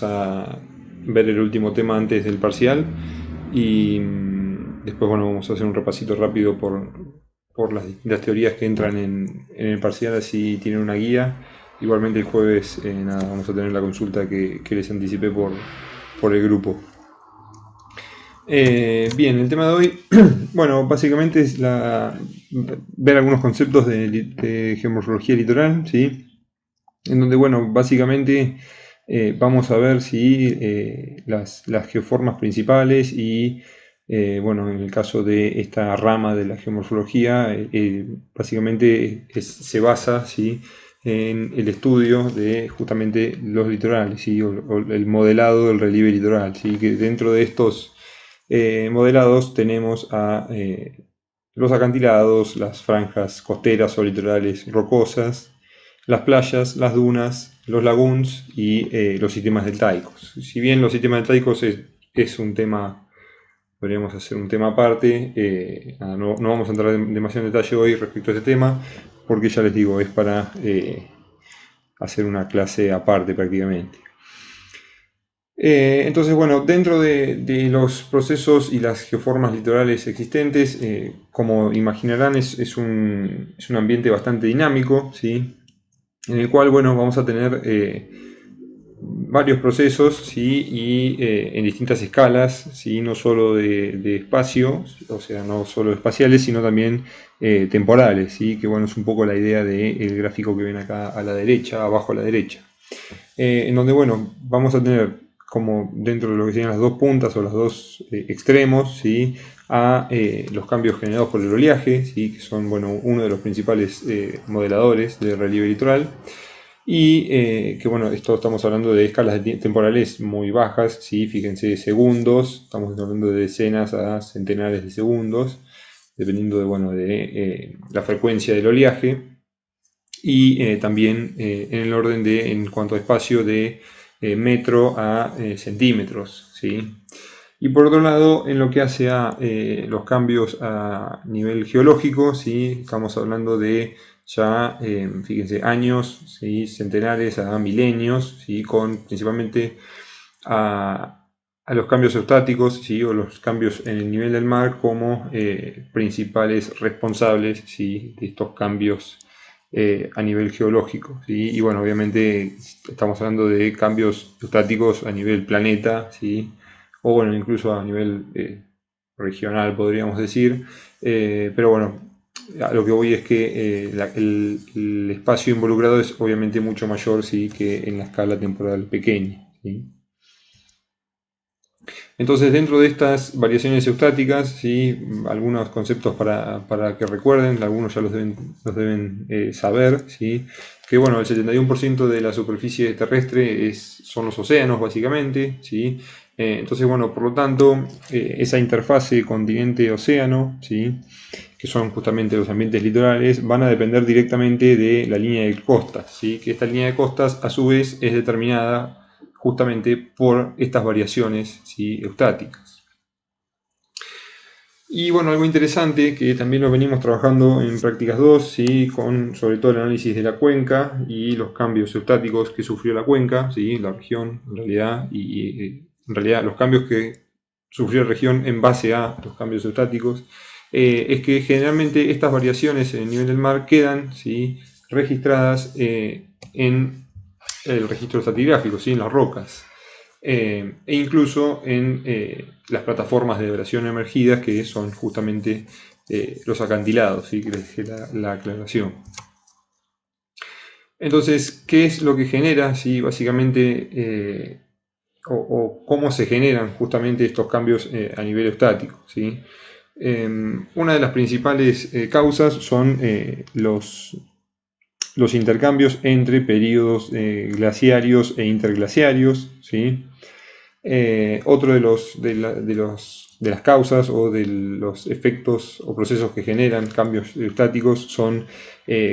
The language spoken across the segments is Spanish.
vamos a ver el último tema antes del parcial y después bueno, vamos a hacer un repasito rápido por las distintas teorías que entran en el parcial, así tienen una guía. Igualmente el jueves nada, vamos a tener la consulta que les anticipé por el grupo. Bien, el tema de hoy, bueno, básicamente es ver algunos conceptos de geomorfología litoral, ¿sí? En donde, bueno, básicamente vamos a ver si las geoformas principales y, bueno, en el caso de esta rama de la geomorfología, básicamente se basa, ¿sí?, en el estudio de justamente los litorales, ¿sí?, o el modelado del relieve litoral, ¿sí?, que dentro de estos modelados tenemos a los acantilados, las franjas costeras o litorales rocosas, las playas, las dunas, los lagoons y los sistemas deltaicos. Si bien los sistemas deltaicos es un tema, podríamos hacer un tema aparte, no vamos a entrar demasiado en detalle hoy respecto a este tema, porque ya les digo, es para hacer una clase aparte prácticamente. Entonces, bueno, dentro de los procesos y las geoformas litorales existentes, como imaginarán, es un ambiente bastante dinámico, ¿sí?, en el cual, bueno, vamos a tener varios procesos, ¿sí?, y en distintas escalas, ¿sí?, no solo de espacio, o sea, no solo espaciales, sino también temporales, ¿sí?, que bueno, es un poco la idea del gráfico que ven acá a la derecha, abajo a la derecha, en donde, bueno, vamos a tener como dentro de lo que serían las dos puntas o los dos extremos, ¿sí?, a los cambios generados por el oleaje, ¿sí?, que son, bueno, uno de los principales modeladores del relieve litoral, y que bueno, esto estamos hablando de escalas temporales muy bajas, ¿sí?, fíjense, segundos, estamos hablando de decenas a centenares de segundos, dependiendo de, bueno, de la frecuencia del oleaje, y también en el orden de, en cuanto a espacio, de metro a centímetros, ¿sí? Y por otro lado, en lo que hace a los cambios a nivel geológico, ¿sí?, estamos hablando de ya, fíjense, años, ¿sí?, centenares a milenios, ¿sí?, con principalmente a los cambios eustáticos, ¿sí?, o los cambios en el nivel del mar como principales responsables, ¿sí?, de estos cambios a nivel geológico, ¿sí? Y bueno, obviamente estamos hablando de cambios eustáticos a nivel planeta, ¿sí?, o bueno, incluso a nivel regional, podríamos decir, pero bueno, a lo que voy es que el espacio involucrado es obviamente mucho mayor, ¿sí?, que en la escala temporal pequeña, ¿sí? Entonces, dentro de estas variaciones eustáticas, ¿sí?, algunos conceptos para que recuerden, algunos ya los deben saber, ¿sí?, que bueno, el 71% de la superficie terrestre son los océanos, básicamente, ¿sí? Entonces, bueno, por lo tanto, esa interfase continente-océano, ¿sí?, que son justamente los ambientes litorales, van a depender directamente de la línea de costas, ¿sí?, que esta línea de costas, a su vez, es determinada justamente por estas variaciones, ¿sí?, eustáticas. Y bueno, algo interesante que también lo venimos trabajando en prácticas 2, ¿sí?, con sobre todo el análisis de la cuenca y los cambios eustáticos que sufrió la cuenca, ¿sí?, la región en realidad, y en realidad los cambios que sufrió la región en base a los cambios eustáticos, es que generalmente estas variaciones en el nivel del mar quedan, ¿sí?, registradas en el registro estratigráfico, ¿sí?, en las rocas, e incluso en las plataformas de debradación emergidas, que son justamente los acantilados, ¿sí?, que les dejé la aclaración. Entonces, ¿qué es lo que genera? ¿Sí? Básicamente, o cómo se generan justamente estos cambios a nivel estático, ¿sí? Una de las principales causas son los intercambios entre periodos glaciarios e interglaciarios, ¿sí? Otro de las causas o de los efectos o procesos que generan cambios estáticos son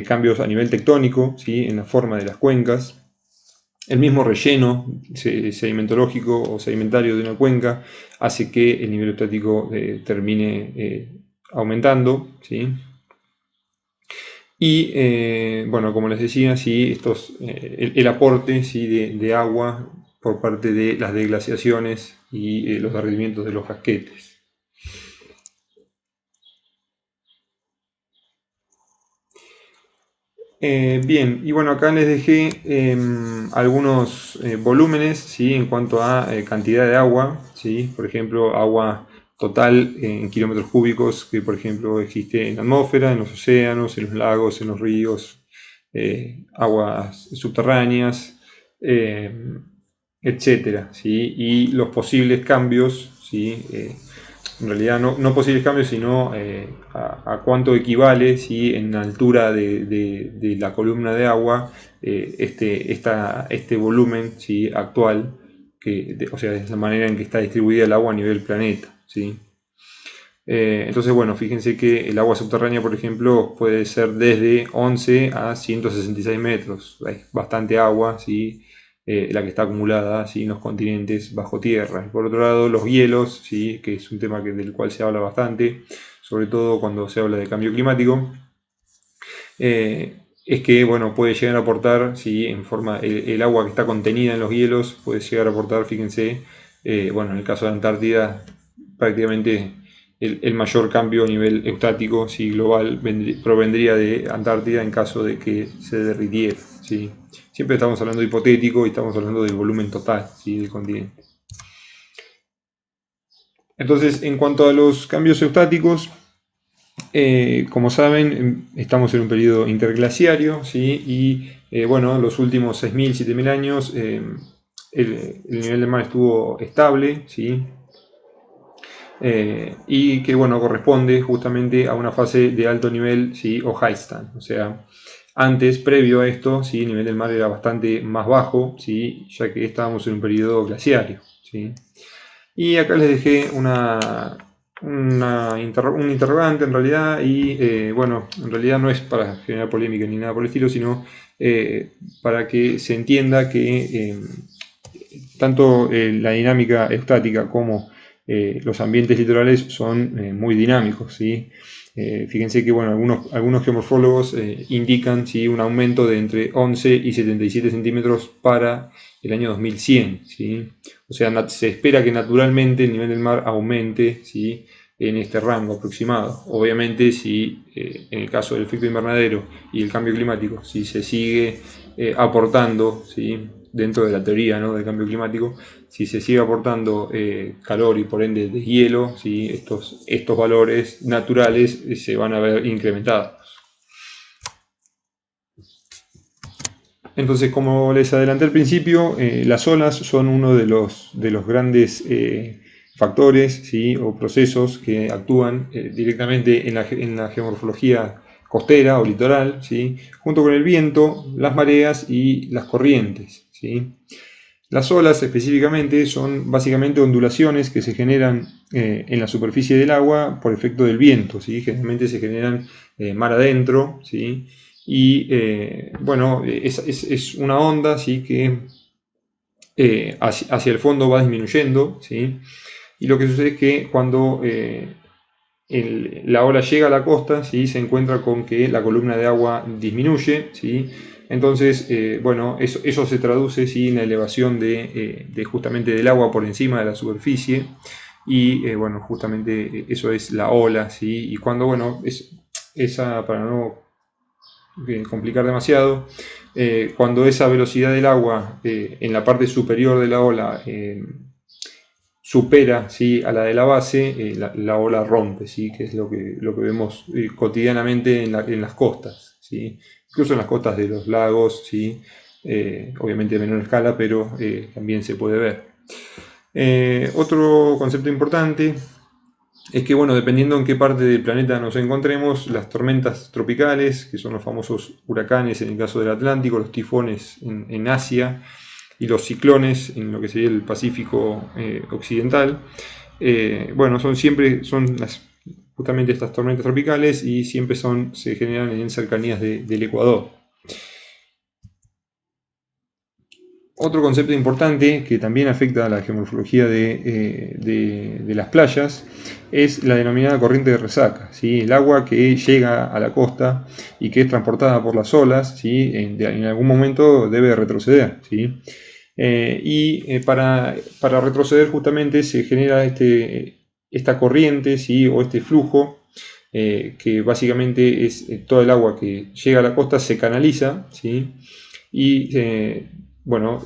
cambios a nivel tectónico, ¿sí?, en la forma de las cuencas. El mismo relleno sedimentológico o sedimentario de una cuenca hace que el nivel estático termine aumentando, ¿sí? Y bueno, como les decía, ¿sí?, el aporte, ¿sí?, de agua por parte de las deglaciaciones y los derretimientos de los casquetes. Bien, y bueno, acá les dejé algunos volúmenes, ¿sí? En cuanto a cantidad de agua, ¿sí? Por ejemplo, agua total en kilómetros cúbicos que, por ejemplo, existe en la atmósfera, en los océanos, en los lagos, en los ríos, aguas subterráneas, etcétera, ¿sí? Y los posibles cambios, ¿sí? En realidad no posibles cambios, sino a cuánto equivale, ¿sí? En altura de la columna de agua este volumen, ¿sí? Actual, o sea, es la manera en que está distribuida el agua a nivel planeta, ¿sí? Entonces, bueno, fíjense que el agua subterránea, por ejemplo, puede ser desde 11 a 166 metros. Hay bastante agua, ¿sí? La que está acumulada, ¿sí? En los continentes bajo tierra. Y por otro lado, los hielos, ¿sí? Que es un tema del cual se habla bastante, sobre todo cuando se habla de cambio climático. Es que, bueno, puede llegar a aportar, ¿sí? En forma, el agua que está contenida en los hielos puede llegar a aportar, fíjense, bueno, en el caso de Antártida, prácticamente el mayor cambio a nivel eustático, ¿sí? Global provendría de Antártida en caso de que se derritiera, ¿sí? Siempre estamos hablando de hipotético y estamos hablando del volumen total, ¿sí? Del continente. Entonces, en cuanto a los cambios eustáticos, como saben, estamos en un periodo interglaciario, ¿sí? Y bueno, los últimos 6.000, 7.000 años el nivel del mar estuvo estable, ¿sí? Y que bueno, corresponde justamente a una fase de alto nivel, ¿sí? O high stand, o sea, antes, previo a esto, ¿sí? El nivel del mar era bastante más bajo, ¿sí? Ya que estábamos en un periodo glaciario, ¿sí? Y acá les dejé un interrogante en realidad, y bueno, en realidad no es para generar polémica ni nada por el estilo, sino para que se entienda que tanto la dinámica estática como los ambientes litorales son muy dinámicos, ¿sí? Fíjense que bueno, algunos geomorfólogos indican, ¿sí? Un aumento de entre 11 y 77 centímetros para el año 2100, ¿sí? O sea, se espera que naturalmente el nivel del mar aumente, ¿sí? En este rango aproximado. Obviamente, si en el caso del efecto invernadero y el cambio climático, si se sigue aportando, ¿sí? Dentro de la teoría, ¿no? Del cambio climático, si se sigue aportando calor y por ende deshielo, ¿sí? Estos valores naturales se van a ver incrementados. Entonces, como les adelanté al principio, las olas son uno de los grandes factores, ¿sí? O procesos que actúan directamente en la geomorfología costera o litoral, ¿sí? Junto con el viento, las mareas y las corrientes, ¿sí? Las olas específicamente son básicamente ondulaciones que se generan en la superficie del agua por efecto del viento, ¿sí? Generalmente se generan mar adentro, ¿sí? Y bueno, es una onda, ¿sí? Que hacia el fondo va disminuyendo, ¿sí? Y lo que sucede es que cuando la ola llega a la costa, ¿sí? Se encuentra con que la columna de agua disminuye, ¿sí? Entonces, bueno, eso se traduce, ¿sí? En la elevación de justamente del agua por encima de la superficie, y bueno, justamente eso es la ola, ¿sí? Y cuando, bueno, para no complicar demasiado, cuando esa velocidad del agua en la parte superior de la ola supera, ¿sí? A la de la base, la ola rompe, ¿sí? Que es lo que vemos cotidianamente en las costas, ¿sí? Incluso en las costas de los lagos, ¿sí? Obviamente de menor escala, pero también se puede ver. Otro concepto importante es que, bueno, dependiendo en qué parte del planeta nos encontremos, las tormentas tropicales, que son los famosos huracanes en el caso del Atlántico, los tifones en Asia, y los ciclones en lo que sería el Pacífico occidental, bueno, son justamente estas tormentas tropicales, y siempre se generan en cercanías del Ecuador. Otro concepto importante que también afecta a la geomorfología de las playas es la denominada corriente de resaca, ¿sí? El agua que llega a la costa y que es transportada por las olas, ¿sí? En algún momento debe retroceder, ¿sí? Para retroceder justamente se genera esta corriente, ¿sí? O este flujo, que básicamente es todo el agua que llega a la costa se canaliza, ¿sí? Y bueno,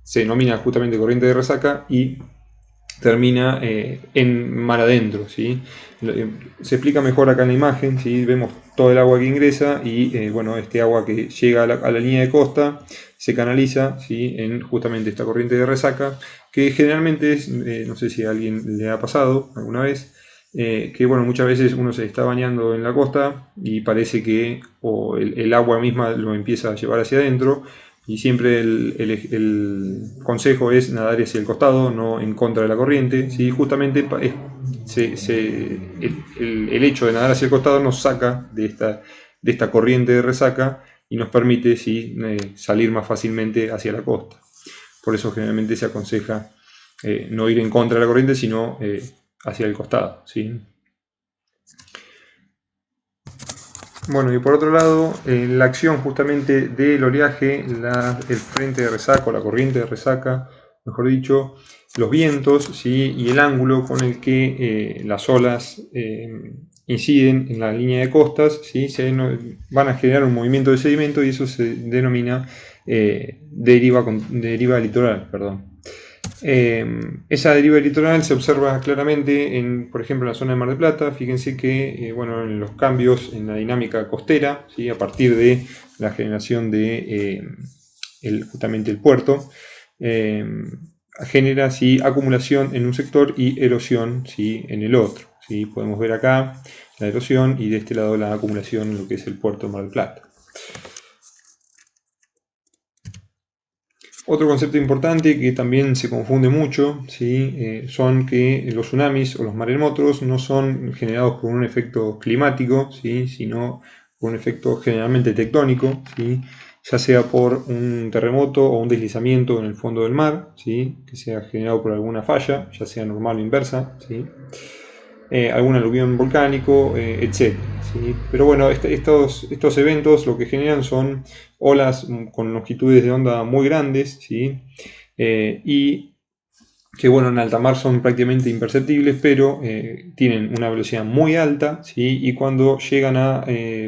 se denomina justamente corriente de resaca y termina en mar adentro, ¿sí? Se explica mejor acá en la imagen, ¿sí? Vemos todo el agua que ingresa y bueno, este agua que llega a la línea de costa se canaliza, ¿sí? En justamente esta corriente de resaca, que generalmente es, no sé si a alguien le ha pasado alguna vez, que bueno, muchas veces uno se está bañando en la costa y parece que o el agua misma lo empieza a llevar hacia adentro, y siempre el consejo es nadar hacia el costado, no en contra de la corriente. ¿Sí? Justamente el hecho de nadar hacia el costado nos saca de esta corriente de resaca y nos permite, ¿sí? Salir más fácilmente hacia la costa. Por eso generalmente se aconseja no ir en contra de la corriente, sino hacia el costado. ¿Sí? Bueno, y por otro lado, la acción justamente del oleaje, el frente de resaca o la corriente de resaca, mejor dicho, los vientos, ¿sí? Y el ángulo con el que las olas inciden en la línea de costas, ¿sí? Van a generar un movimiento de sedimento y eso se denomina deriva litoral. Perdón. Esa deriva litoral se observa claramente por ejemplo, en la zona de Mar del Plata. Fíjense que bueno, en los cambios en la dinámica costera, ¿sí? A partir de la generación de justamente el puerto, genera, ¿sí? Acumulación en un sector y erosión, ¿sí? En el otro. ¿Sí? Podemos ver acá la erosión y de este lado la acumulación en lo que es el puerto de Mar del Plata. Otro concepto importante que también se confunde mucho, ¿sí? Son que los tsunamis o los maremotos no son generados por un efecto climático, ¿sí? Sino por un efecto generalmente tectónico, ¿sí? Ya sea por un terremoto o un deslizamiento en el fondo del mar, ¿sí? Que sea generado por alguna falla, ya sea normal o inversa, ¿sí? Algún aluvión volcánico, etc. ¿Sí? Pero bueno, estos eventos lo que generan son olas con longitudes de onda muy grandes, ¿sí? Y que bueno, en alta mar son prácticamente imperceptibles, pero tienen una velocidad muy alta, ¿sí? Y cuando llegan a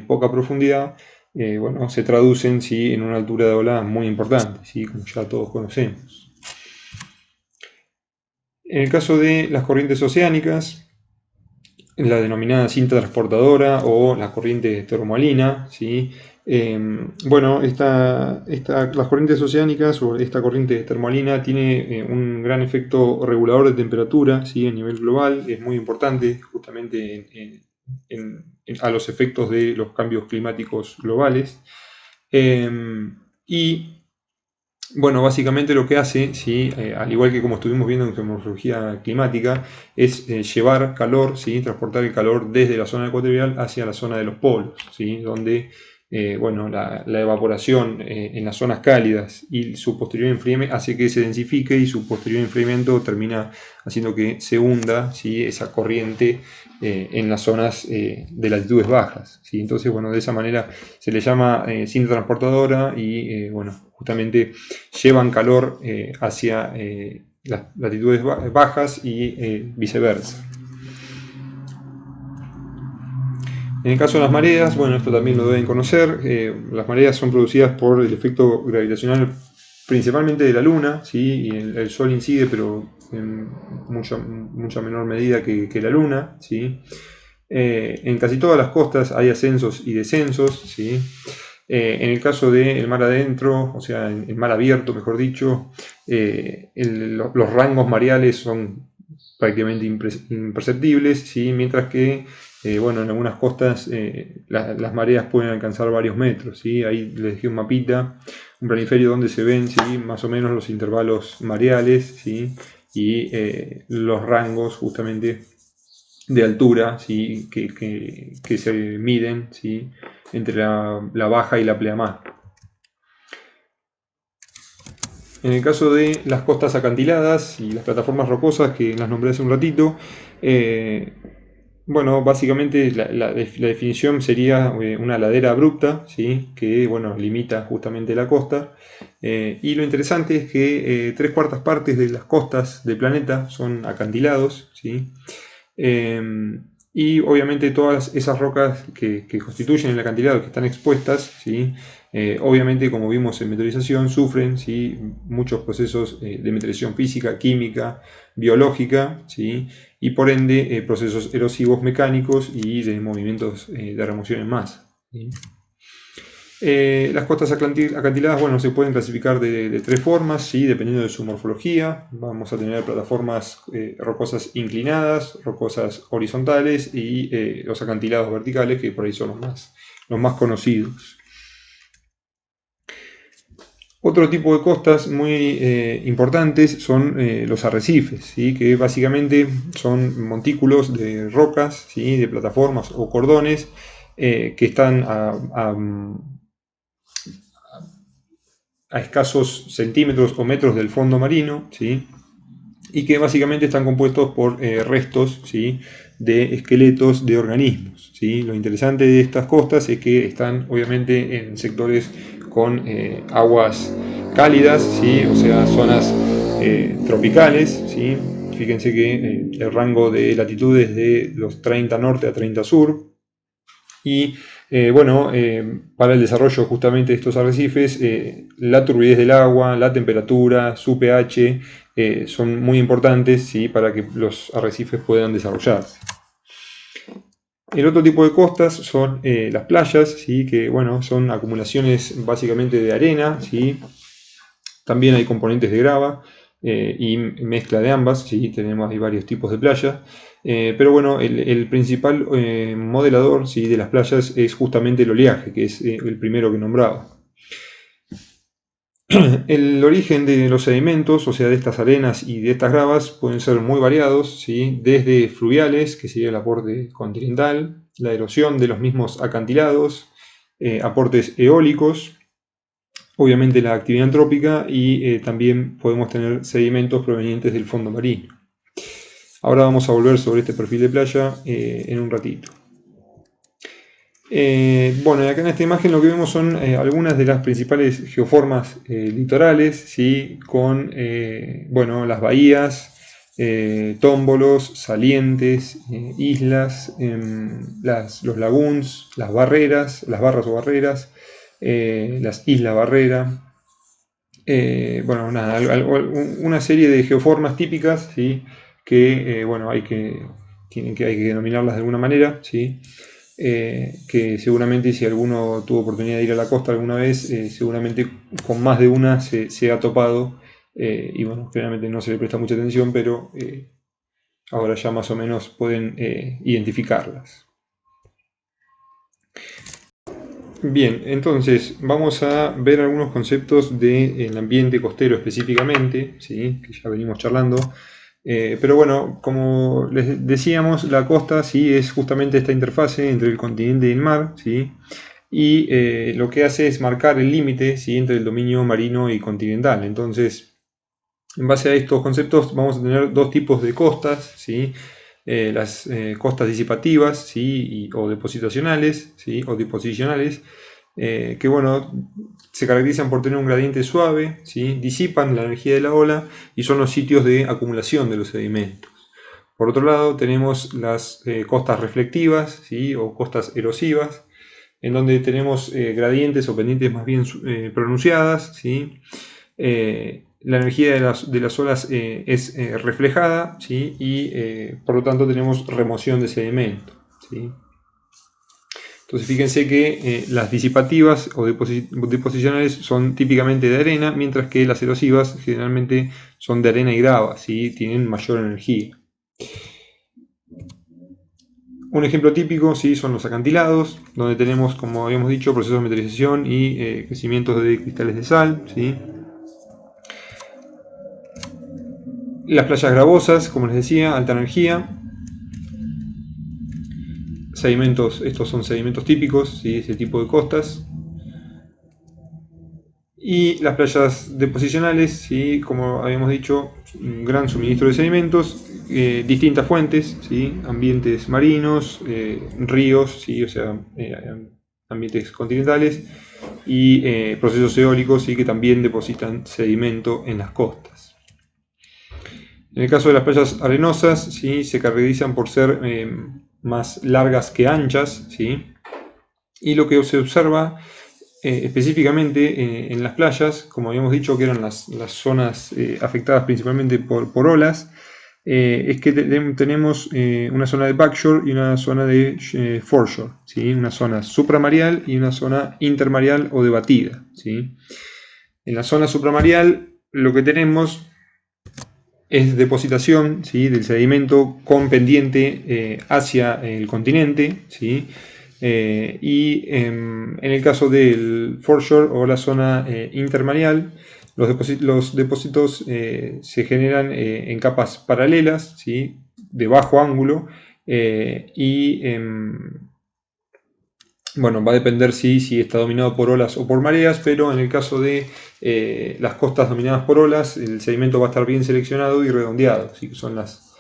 poca profundidad, bueno, se traducen, ¿sí? En una altura de ola muy importante, ¿sí? Como ya todos conocemos. En el caso de las corrientes oceánicas, la denominada cinta transportadora o la corriente termoalina, ¿sí? Bueno, las corrientes oceánicas o esta corriente termoalina tiene un gran efecto regulador de temperatura, ¿sí? A nivel global, es muy importante justamente a los efectos de los cambios climáticos globales. Y bueno, básicamente lo que hace, ¿sí? Al igual que como estuvimos viendo en geomorfología climática, es llevar calor, ¿sí? Transportar el calor desde la zona ecuatorial hacia la zona de los polos, ¿sí? Donde bueno, la evaporación en las zonas cálidas y su posterior enfriamiento hace que se densifique y su posterior enfriamiento termina haciendo que se hunda, ¿sí? Esa corriente en las zonas de latitudes bajas, ¿sí? Entonces, bueno, de esa manera se le llama cinta transportadora y bueno, justamente llevan calor hacia las latitudes bajas y viceversa. En el caso de las mareas, bueno, esto también lo deben conocer. Las mareas son producidas por el efecto gravitacional principalmente de la Luna, ¿sí? Y el Sol incide, pero en mucha menor medida que la Luna, ¿sí? En casi todas las costas hay ascensos y descensos, ¿sí? En el caso del mar adentro, o sea, en el mar abierto, mejor dicho, los rangos mareales son prácticamente imperceptibles, ¿sí? Mientras que bueno, en algunas costas las mareas pueden alcanzar varios metros, ¿sí? Ahí les dejé un mapita, un planiferio donde se ven, ¿sí? Más o menos los intervalos mareales, ¿sí? Y los rangos justamente de altura, ¿sí? que se miden, ¿sí? Entre la baja y la pleamar. En el caso de las costas acantiladas y las plataformas rocosas, que las nombré hace un ratito, Bueno, básicamente la definición sería una ladera abrupta, ¿sí? Que bueno, limita justamente la costa. Y lo interesante es que 3/4 de las costas del planeta son acantilados, ¿sí? Eh, y obviamente todas esas rocas que constituyen el acantilado, que están expuestas, ¿sí? Obviamente, como vimos en meteorización, sufren, ¿sí? Muchos procesos de meteorización física, química, biológica, ¿sí? Y por ende procesos erosivos mecánicos y de movimientos de remoción en masa, ¿sí? Las costas acantiladas, bueno, se pueden clasificar de 3 formas, ¿sí? Dependiendo de su morfología. Vamos a tener plataformas rocosas inclinadas, rocosas horizontales y los acantilados verticales, que por ahí son los más conocidos. Otro tipo de costas muy importantes son los arrecifes, ¿sí? Que básicamente son montículos de rocas, ¿sí? De plataformas o cordones que están a escasos centímetros o metros del fondo marino, ¿sí? Y que básicamente están compuestos por restos, ¿sí? De esqueletos de organismos, ¿sí? Lo interesante de estas costas es que están obviamente en sectores con aguas cálidas, ¿sí? O sea, zonas tropicales, ¿sí? Fíjense que el rango de latitud es de los 30 norte a 30 sur, y bueno, para el desarrollo justamente de estos arrecifes, la turbidez del agua, la temperatura, su pH, son muy importantes, ¿sí? Para que los arrecifes puedan desarrollarse. El otro tipo de costas son las playas, ¿sí? Que bueno, son acumulaciones básicamente de arena, ¿sí? También hay componentes de grava y mezcla de ambas, ¿sí? Tenemos ahí varios tipos de playas. Pero bueno, el principal modelador, ¿sí? De las playas es justamente el oleaje, que es el primero que nombraba. El origen de los sedimentos, o sea, de estas arenas y de estas gravas, pueden ser muy variados, ¿sí? Desde fluviales, que sería el aporte continental, la erosión de los mismos acantilados, aportes eólicos, obviamente la actividad antrópica, y también podemos tener sedimentos provenientes del fondo marino. Ahora vamos a volver sobre este perfil de playa en un ratito. Bueno, acá en esta imagen lo que vemos son algunas de las principales geoformas litorales, ¿sí? Con bueno, las bahías, tómbolos, salientes, islas, los lagoons, las barras o barreras, las islas barrera. Bueno, nada, una serie de geoformas típicas, ¿sí? Que bueno, hay que denominarlas de alguna manera, ¿sí? Que seguramente si alguno tuvo oportunidad de ir a la costa alguna vez, seguramente con más de una se ha topado, y bueno, generalmente no se le presta mucha atención, pero ahora ya más o menos pueden identificarlas. Bien, entonces vamos a ver algunos conceptos del ambiente costero específicamente, ¿sí? Que ya venimos charlando. Pero bueno, como les decíamos, la costa sí es justamente esta interfase entre el continente y el mar, ¿sí? Y lo que hace es marcar el límite, ¿sí? Entre el dominio marino y continental. Entonces, en base a estos conceptos vamos a tener dos tipos de costas, ¿sí? Las costas disipativas, ¿sí? O depositacionales, ¿sí? O disposicionales, que bueno, se caracterizan por tener un gradiente suave, ¿sí? Disipan la energía de la ola y son los sitios de acumulación de los sedimentos. Por otro lado, tenemos las costas reflectivas, ¿sí? O costas erosivas, en donde tenemos gradientes o pendientes más bien pronunciadas, ¿sí? La energía de las olas es reflejada, ¿sí? Y por lo tanto tenemos remoción de sedimento, ¿sí? Entonces fíjense que las disipativas o deposicionales son típicamente de arena, mientras que las erosivas generalmente son de arena y grava, ¿sí? Tienen mayor energía. Un ejemplo típico, ¿sí? Son los acantilados, donde tenemos, como habíamos dicho, procesos de meteorización y crecimientos de cristales de sal, ¿sí? Las playas gravosas, como les decía, alta energía. Sedimentos, estos son sedimentos típicos, ¿sí? Ese tipo de costas. Y las playas deposicionales, ¿sí? Como habíamos dicho, un gran suministro de sedimentos distintas fuentes, ¿sí? Ambientes marinos, ríos, ¿sí? O sea, ambientes continentales y procesos eólicos, ¿sí? Que también depositan sedimento en las costas. En el caso de las playas arenosas, ¿sí? Se caracterizan por ser más largas que anchas, ¿sí? Y lo que se observa específicamente en las playas, como habíamos dicho que eran las zonas afectadas principalmente por olas, es que tenemos una zona de backshore y una zona de foreshore, ¿sí? Una zona supramareal y una zona intermareal o de batida, ¿sí? En la zona supramareal lo que tenemos es depositación, ¿sí? Del sedimento con pendiente hacia el continente, ¿sí? Y en el caso del foreshore o la zona intermareal, los depósitos se generan en capas paralelas, ¿sí? De bajo ángulo y bueno, va a depender si está dominado por olas o por mareas, pero en el caso de las costas dominadas por olas, el sedimento va a estar bien seleccionado y redondeado, ¿sí? Son las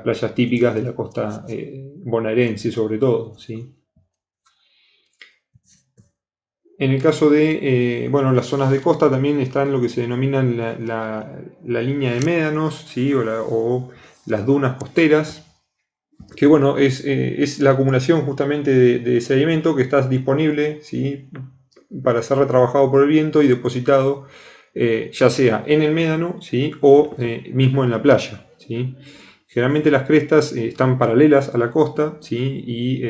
playas típicas de la costa bonaerense sobre todo, ¿sí? En el caso de bueno, las zonas de costa también están lo que se denominan la línea de médanos, ¿sí? O las dunas costeras, que bueno, es la acumulación justamente de sedimento que está disponible, ¿sí? Para ser retrabajado por el viento y depositado ya sea en el médano, ¿sí? O mismo en la playa, ¿sí? Generalmente las crestas están paralelas a la costa, ¿sí? Y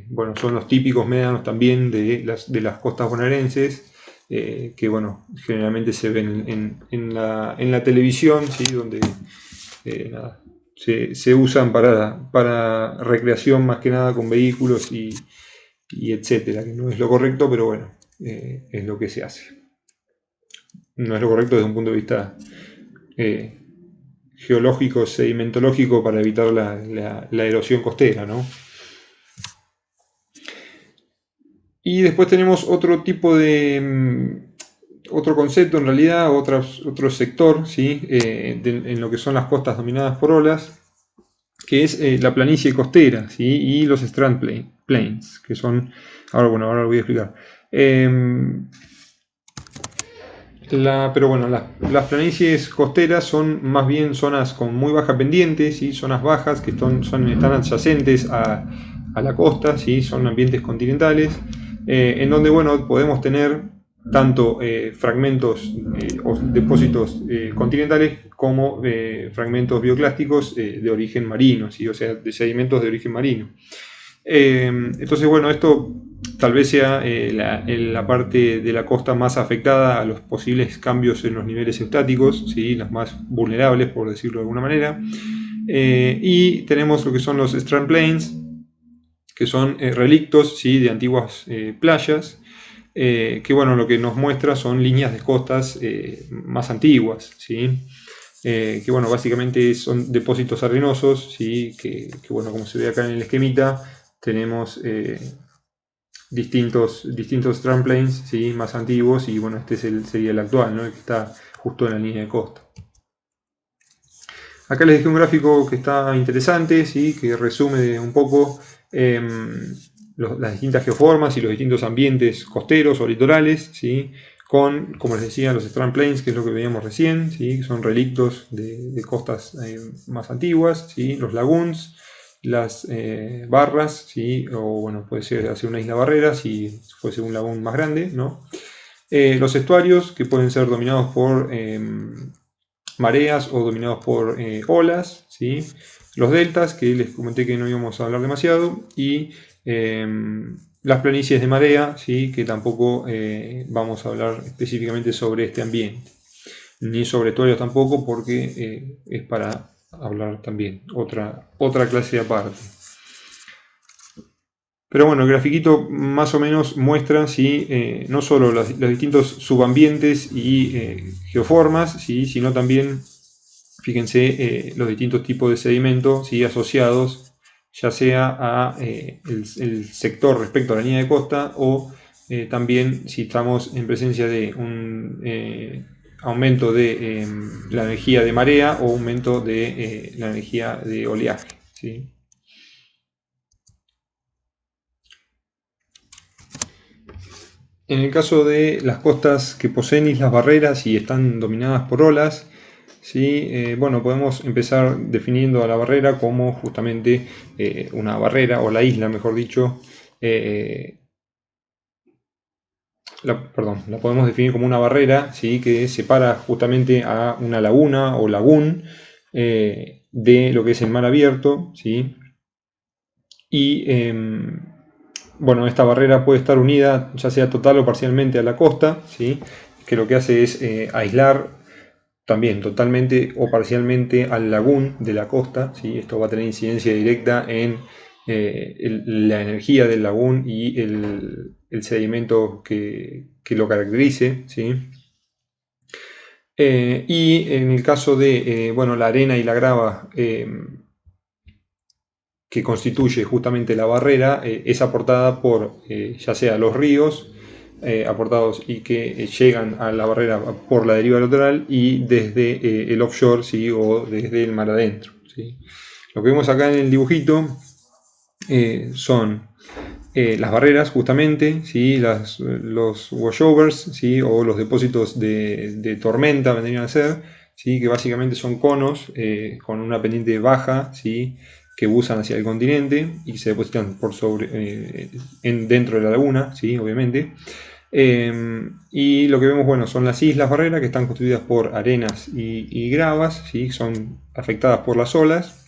bueno, son los típicos médanos también de las costas bonaerenses, que bueno, generalmente se ven en la televisión, ¿sí? Donde nada, se usan para recreación más que nada con vehículos y etcétera, que no es lo correcto, pero bueno, es lo que se hace. No es lo correcto desde un punto de vista eh, geológico, sedimentológico, para evitar la erosión costera, ¿no? Y después tenemos otro tipo de otro concepto, en realidad, otro sector, ¿sí? En lo que son las costas dominadas por olas, que es la planicie costera, ¿sí? Y los strand plains, que son, ahora lo voy a explicar. Pero bueno, las planicies costeras son más bien zonas con muy baja pendiente, ¿sí? Zonas bajas que están adyacentes a la costa, ¿sí? Son ambientes continentales, en donde bueno, podemos tener tanto fragmentos o depósitos continentales como fragmentos bioclásticos de origen marino, ¿sí? O sea, de sedimentos de origen marino. Entonces, bueno, esto tal vez sea la parte de la costa más afectada a los posibles cambios en los niveles estáticos, ¿sí? Las más vulnerables, por decirlo de alguna manera. Y tenemos lo que son los strand plains, que son relictos, ¿sí? De antiguas playas, que bueno, lo que nos muestra son líneas de costas más antiguas, ¿sí? Que bueno, básicamente son depósitos arenosos, ¿sí? Que bueno, como se ve acá en el esquemita, tenemos distintos strand plains, ¿sí? Más antiguos, y bueno, este sería el actual, ¿no? El que está justo en la línea de costa. Acá les dejé un gráfico que está interesante, ¿sí? Que resume un poco las distintas geoformas y los distintos ambientes costeros o litorales, ¿sí? Con, como les decía, los strand plains, que es lo que veíamos recién, ¿sí? Que son relictos de costas más antiguas, ¿sí? Los lagoons, las barras, ¿sí? O bueno, puede ser hacia una isla barrera si fuese un lagún más grande, ¿no? Los estuarios, que pueden ser dominados por mareas o dominados por olas, ¿sí? Los deltas, que les comenté que no íbamos a hablar demasiado, y las planicies de marea, ¿sí? Que tampoco vamos a hablar específicamente sobre este ambiente, ni sobre estuarios tampoco, porque es para hablar también otra clase aparte. Pero bueno, el grafiquito más o menos muestra, ¿sí? No solo los distintos subambientes y geoformas, ¿sí? Sino también, fíjense, los distintos tipos de sedimento, ¿sí? Asociados ya sea a el sector respecto a la línea de costa, o también si estamos en presencia de aumento de la energía de marea o aumento de la energía de oleaje, ¿sí? En el caso de las costas que poseen islas barreras y están dominadas por olas, ¿sí? Bueno, podemos empezar definiendo a la barrera como justamente una barrera, o la isla, mejor dicho, la podemos definir como una barrera, ¿sí? Que separa justamente a una laguna o lagún de lo que es el mar abierto, ¿sí? Y bueno, esta barrera puede estar unida ya sea total o parcialmente a la costa, ¿sí? Que lo que hace es aislar también totalmente o parcialmente al lagún de la costa, ¿sí? Esto va a tener incidencia directa en la energía del lagún y el sedimento que lo caracterice, ¿sí? Y en el caso de bueno, la arena y la grava que constituye justamente la barrera es aportada por ya sea los ríos aportados y que llegan a la barrera por la deriva lateral y desde el offshore, ¿sí? O desde el mar adentro, ¿sí? Lo que vemos acá en el dibujito son las barreras justamente, ¿sí? Los washovers, ¿sí? O los depósitos de tormenta vendrían a ser, ¿sí? Que básicamente son conos con una pendiente baja, ¿sí? Que usan hacia el continente y se depositan por sobre, dentro de la laguna, ¿sí? Obviamente. Y lo que vemos, bueno, son las islas barreras que están constituidas por arenas y gravas, ¿sí? Son afectadas por las olas.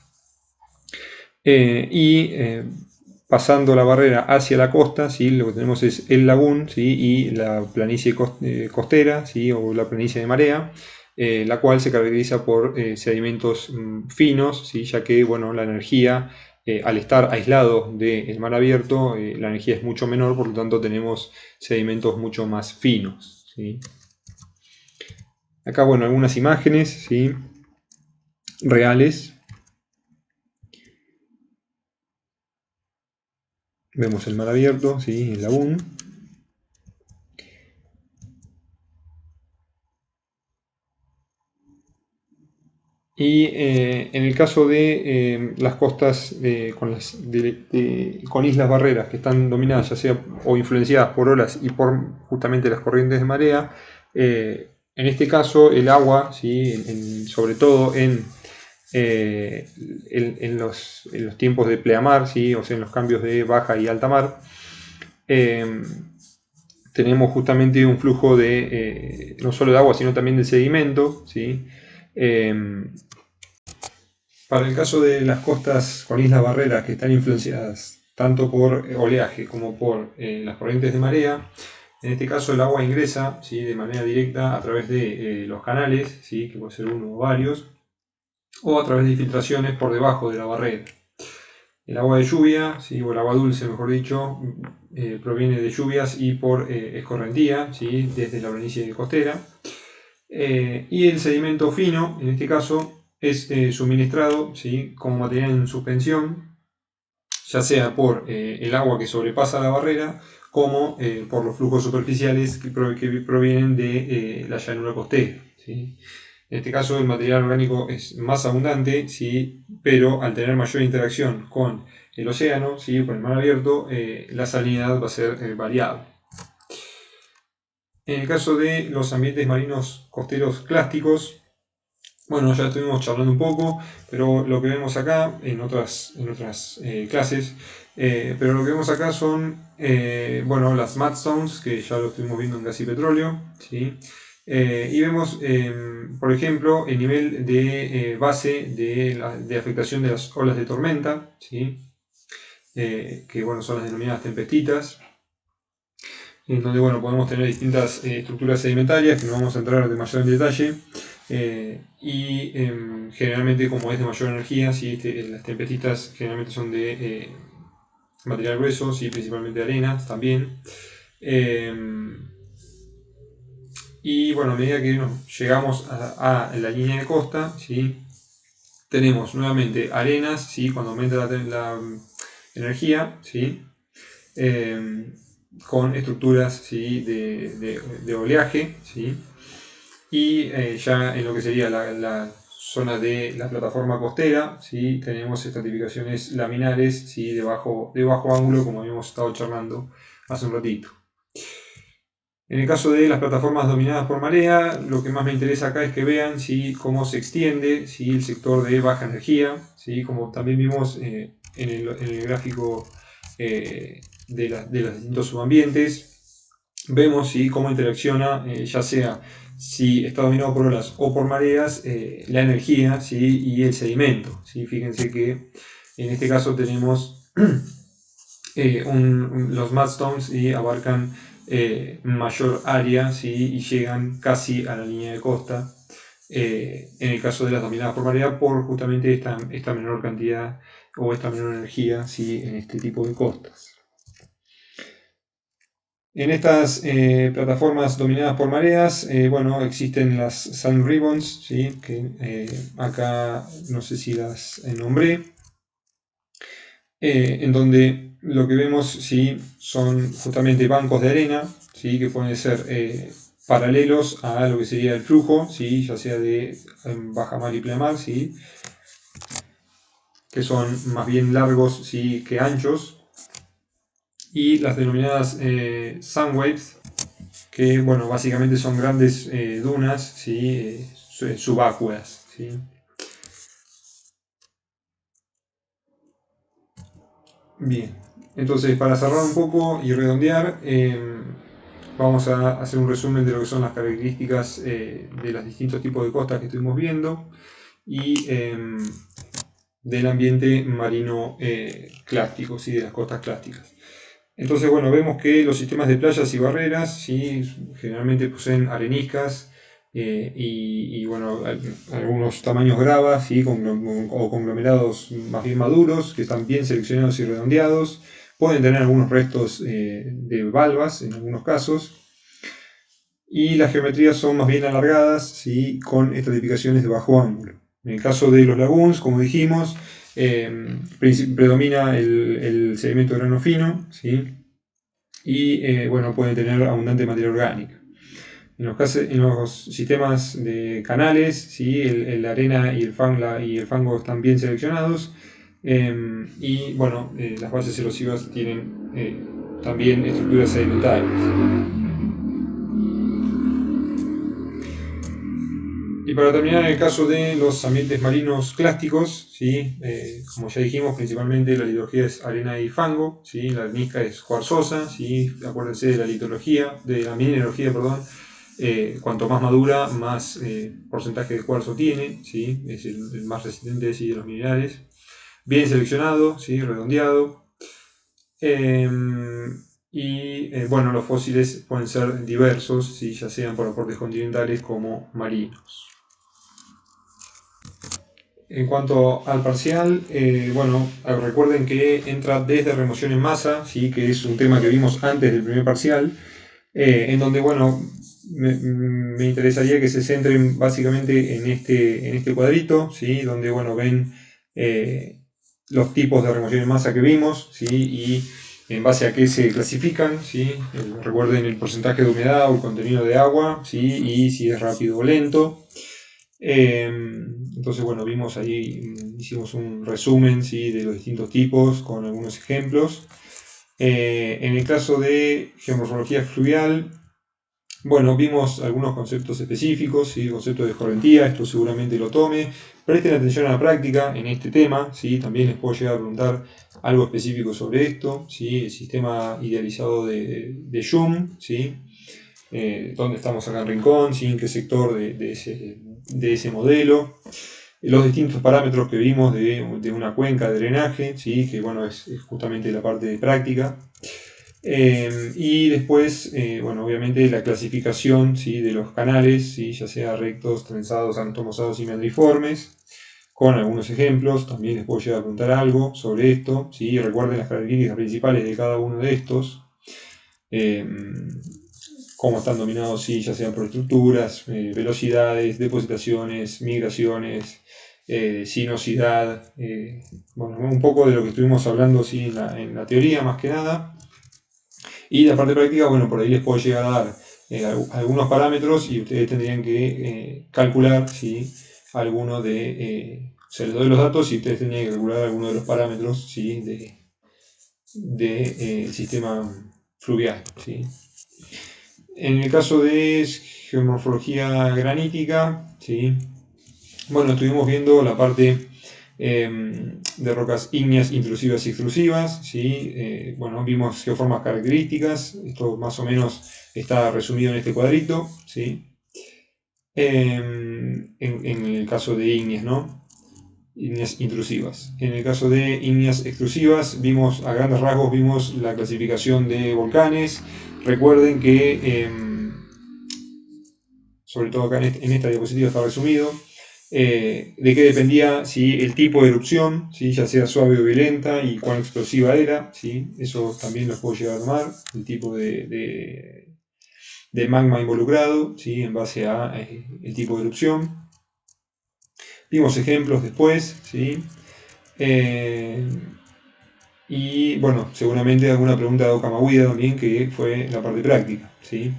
Pasando la barrera hacia la costa, ¿sí? Lo que tenemos es el lagún, ¿sí? Y la planicie costera, ¿sí? O la planicie de marea, la cual se caracteriza por sedimentos finos, ¿sí? Ya que bueno, la energía, al estar aislado del mar abierto, la energía es mucho menor, por lo tanto tenemos sedimentos mucho más finos, ¿sí? Acá, bueno, algunas imágenes, ¿sí? Reales. Vemos el mar abierto, ¿sí? El lagún. Y en el caso de las costas con islas barreras que están dominadas ya sea o influenciadas por olas y por justamente las corrientes de marea, en este caso el agua, ¿sí? Sobre todo en los tiempos de pleamar, ¿sí? O sea, en los cambios de baja y alta mar, tenemos justamente un flujo de no solo de agua, sino también de sedimento, ¿sí? Para el caso de las costas con islas barreras que están influenciadas tanto por oleaje como por las corrientes de marea, en este caso el agua ingresa, ¿sí? De manera directa a través de los canales, ¿sí? Que puede ser uno o varios, o a través de filtraciones por debajo de la barrera. El agua de lluvia, ¿sí? O el agua dulce, mejor dicho, proviene de lluvias y por escorrentía, ¿sí? Desde la planicie costera. Y el sedimento fino, en este caso, es suministrado, ¿sí? Como material en suspensión, ya sea por el agua que sobrepasa la barrera, como por los flujos superficiales que provienen de la llanura costera, ¿sí? En este caso el material orgánico es más abundante, ¿sí? Pero al tener mayor interacción con el océano, ¿sí? Con el mar abierto, la salinidad va a ser variable. En el caso de los ambientes marinos costeros clásticos, bueno, ya estuvimos charlando un poco, pero lo que vemos acá en otras clases, pero lo que vemos acá son bueno, las mudstones, que ya lo estuvimos viendo en gas y petróleo, ¿sí? Y vemos, por ejemplo, el nivel de base de afectación de las olas de tormenta, ¿sí? Que bueno, son las denominadas tempestitas, en donde bueno, podemos tener distintas estructuras sedimentarias que no vamos a entrar demasiado en detalle. Y generalmente, como es de mayor energía, ¿sí? Las tempestas generalmente son de material grueso, ¿sí? Principalmente arenas también. Y bueno, a medida que llegamos a la línea de costa, ¿sí? Tenemos nuevamente arenas, ¿sí? Cuando aumenta la energía, ¿sí? Con estructuras, ¿sí? de oleaje, ¿sí? Y ya en lo que sería la zona de la plataforma costera, ¿sí? Tenemos estratificaciones laminares, ¿sí? de bajo ángulo, como habíamos estado charlando hace un ratito. En el caso de las plataformas dominadas por marea, lo que más me interesa acá es que vean, ¿sí? Cómo se extiende, ¿sí? El sector de baja energía, ¿sí? Como también vimos en el gráfico de los distintos subambientes. Vemos, ¿sí? Cómo interacciona, ya sea si está dominado por olas o por mareas, la energía, ¿sí? Y el sedimento, ¿sí? Fíjense que en este caso tenemos los mudstones y abarcan mayor área, ¿sí? Y llegan casi a la línea de costa. En el caso de las dominadas por marea, por justamente esta menor cantidad o esta menor energía, ¿sí? En este tipo de costas. En estas plataformas dominadas por mareas, bueno, existen las Sand Ribbons, ¿sí? Que acá no sé si las nombré, en donde lo que vemos, ¿sí? Son justamente bancos de arena, ¿sí? Que pueden ser paralelos a lo que sería el flujo, ¿sí? Ya sea de bajamar y pleamar, ¿sí? Que son más bien largos, ¿sí? Que anchos, y las denominadas sand waves, que bueno, básicamente son grandes dunas, ¿sí? Subacuas, ¿sí? Bien, entonces para cerrar un poco y redondear, vamos a hacer un resumen de lo que son las características de los distintos tipos de costas que estuvimos viendo y del ambiente marino clástico, ¿sí? De las costas clásticas. Entonces, bueno, vemos que los sistemas de playas y barreras, ¿sí? Generalmente poseen areniscas y, bueno, algunos tamaños gravas, ¿sí? O conglomerados más bien maduros, que están bien seleccionados y redondeados. Pueden tener algunos restos de valvas en algunos casos. Y las geometrías son más bien alargadas, ¿sí? Con estratificaciones de bajo ángulo. En el caso de los lagoons, como dijimos, predomina el sedimento de grano fino, ¿sí? Y bueno, pueden tener abundante materia orgánica. En los sistemas de canales, ¿sí? La arena y el fango están bien seleccionados. Y bueno, las bases erosivas tienen también estructuras sedimentarias. Y para terminar, en el caso de los ambientes marinos clásticos, ¿sí? Como ya dijimos, principalmente la litología es arena y fango, ¿sí? La arenisca es cuarzosa, ¿sí? Acuérdense de la litología, de la mineralogía, perdón. Cuanto más madura, más porcentaje de cuarzo tiene, ¿sí? Es el más resistente, ¿sí? De los minerales. Bien seleccionado, ¿sí? Redondeado. Y bueno, los fósiles pueden ser diversos, ¿sí? Ya sean por aportes continentales como marinos. En cuanto al parcial, bueno, recuerden que entra desde remoción en masa, ¿sí? Que es un tema que vimos antes del primer parcial, en donde, bueno, me interesaría que se centren básicamente en este cuadrito, ¿sí? Donde, bueno, ven los tipos de remoción en masa que vimos, ¿sí? Y en base a qué se clasifican, ¿sí? Recuerden el porcentaje de humedad o el contenido de agua, ¿sí? Y si es rápido o lento. Entonces, bueno, vimos ahí, hicimos un resumen, ¿sí? De los distintos tipos con algunos ejemplos. En el caso de geomorfología fluvial, bueno, vimos algunos conceptos específicos, ¿sí? El concepto de escorrentía, esto seguramente lo tome. Presten atención a la práctica en este tema, ¿sí? También les puedo llegar a preguntar algo específico sobre esto, ¿sí? El sistema idealizado de Schum, ¿sí? Dónde estamos acá en Rincón, ¿sí? En qué sector de ese modelo. Los distintos parámetros que vimos de una cuenca de drenaje, ¿sí? Que bueno, es justamente la parte de práctica. Y después, bueno, obviamente la clasificación, ¿sí? De los canales, ¿sí? Ya sea rectos, trenzados, anatomosados y meandriformes, con algunos ejemplos. También les puedo llegar a preguntar algo sobre esto, ¿sí? Recuerden las características principales de cada uno de estos. Cómo están dominados, sí, ya sean por estructuras, velocidades, depositaciones, migraciones, sinuosidad, bueno, un poco de lo que estuvimos hablando, sí, en la teoría más que nada. Y la parte práctica, bueno, por ahí les puedo llegar a dar algunos parámetros y ustedes tendrían que calcular, ¿sí? Alguno de... se les doy los datos y ustedes tendrían que calcular alguno de los parámetros, ¿sí? de sistema fluvial, ¿sí? En el caso de geomorfología granítica, ¿sí? Bueno, estuvimos viendo la parte de rocas ígneas intrusivas y extrusivas, ¿sí? Bueno, vimos geoformas características, esto más o menos está resumido en este cuadrito, ¿sí? En el caso de ígneas, ¿no? Ígneas intrusivas. En el caso de ígneas extrusivas, vimos a grandes rasgos, vimos la clasificación de volcanes. Recuerden que, sobre todo acá en esta diapositiva está resumido, de qué dependía si el tipo de erupción, ¿sí? Ya sea suave o violenta, y cuán explosiva era, ¿sí? Eso también los puedo llegar a tomar, el tipo de magma involucrado, ¿sí? En base a el tipo de erupción. Vimos ejemplos después, ¿sí? Y bueno, seguramente alguna pregunta de Okamaguida también, que fue la parte práctica, ¿sí?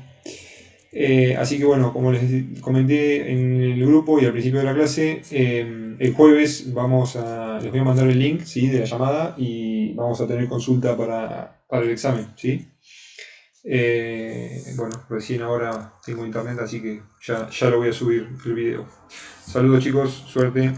Así que bueno, como les comenté en el grupo y al principio de la clase, el jueves les voy a mandar el link, ¿sí? De la llamada y vamos a tener consulta para el examen, ¿sí? Bueno, recién ahora tengo internet, así que ya lo voy a subir el video. Saludos chicos, suerte.